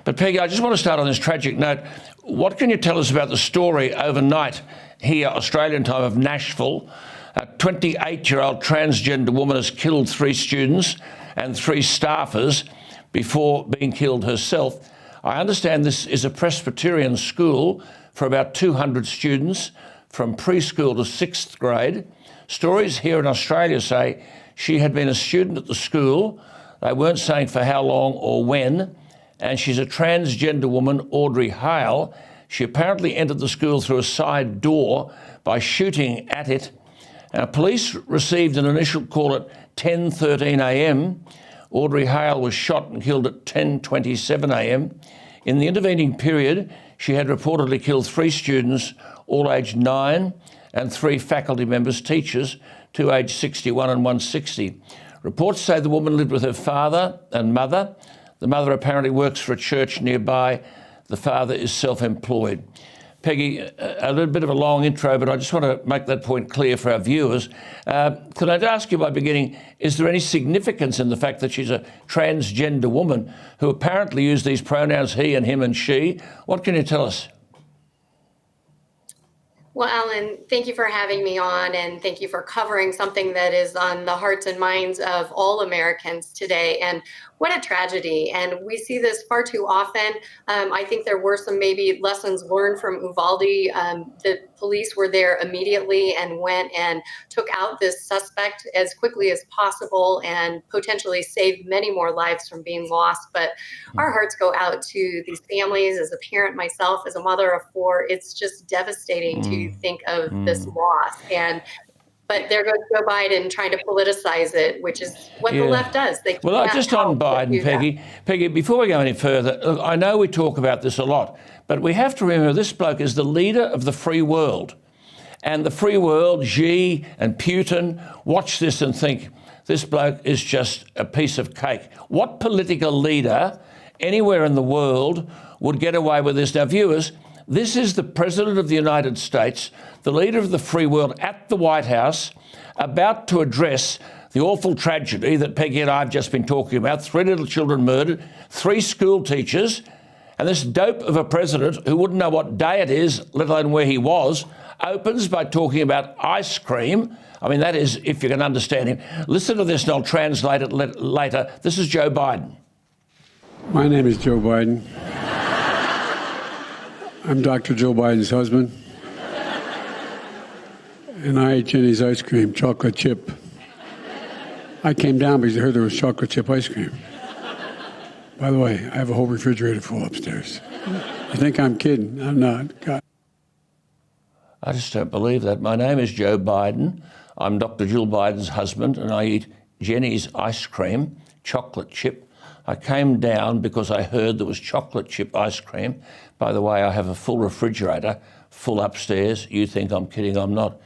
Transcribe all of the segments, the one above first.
But Peggy, I just want to start on this tragic note. What can you tell us about the story overnight here, Australian time, of Nashville? A 28-year-old transgender woman has killed 3 students and 3 staffers before being killed herself. I understand this is a Presbyterian school for about 200 students from preschool to 6th grade. Stories here in Australia say she had been a student at the school. They weren't saying for how long or when. And she's a transgender woman, Audrey Hale. She apparently entered the school through a side door by shooting at it. Police received an initial call at 10:13 a.m. Audrey Hale was shot and killed at 10:27 a.m. In the intervening period, she had reportedly killed 3 students, all aged 9, and 3 faculty members, teachers, 2 aged 61 and 160. Reports say the woman lived with her father and mother. The mother apparently works for a church nearby. The father is self-employed. Peggy, a little bit of a long intro, but I just want to make that point clear for our viewers. Could I ask you by beginning, is there any significance in the fact that she's a transgender woman who apparently used these pronouns he and him and she? What can you tell us? Well, Alan, thank you for having me on, and thank you for covering something that is on the hearts and minds of all Americans today. And what a tragedy. And we see this far too often. I think there were some maybe lessons learned from Uvalde. The police were there immediately and went and took out this suspect as quickly as possible and potentially saved many more lives from being lost. But our hearts go out to these families. As a parent myself, as a mother of 4, it's just devastating to think of this loss. But there goes Joe Biden trying to politicize it, which is what the left does. Well, just on Biden, Peggy, before we go any further, look, I know we talk about this a lot, but we have to remember this bloke is the leader of the free world. And the free world, Xi and Putin, watch this and think, this bloke is just a piece of cake. What political leader anywhere in the world would get away with this? Now, viewers, this is the President of the United States, the leader of the free world at the White House, about to address the awful tragedy that Peggy and I have just been talking about. 3 little children murdered, 3 school teachers, and this dope of a president who wouldn't know what day it is, let alone where he was, opens by talking about ice cream. I mean, that is, if you can understand him. Listen to this and I'll translate it later. This is Joe Biden. My name is Joe Biden. I'm Dr. Joe Biden's husband, and I ate Jenny's ice cream, chocolate chip. I came down because I heard there was chocolate chip ice cream. By the way, I have a whole refrigerator full upstairs. You think I'm kidding? I'm not. God. I just don't believe that. My name is Joe Biden. I'm Dr. Jill Biden's husband, and I eat Jenny's ice cream, chocolate chip. I came down because I heard there was chocolate chip ice cream. By the way, I have a full refrigerator, full upstairs. You think I'm kidding, I'm not.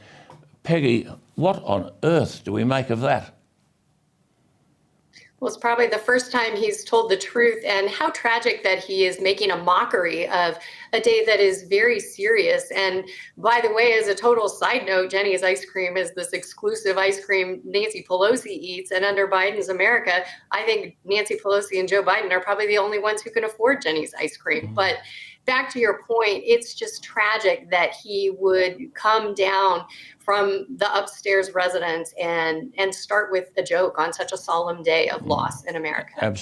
Peggy, what on earth do we make of that? Well, it's probably the first time he's told the truth, and how tragic that he is making a mockery of a day that is very serious. And by the way, as a total side note, Jenny's ice cream is this exclusive ice cream Nancy Pelosi eats. And under Biden's America, I think Nancy Pelosi and Joe Biden are probably the only ones who can afford Jenny's ice cream. But back to your point, it's just tragic that he would come down from the upstairs residence and start with a joke on such a solemn day of loss in America.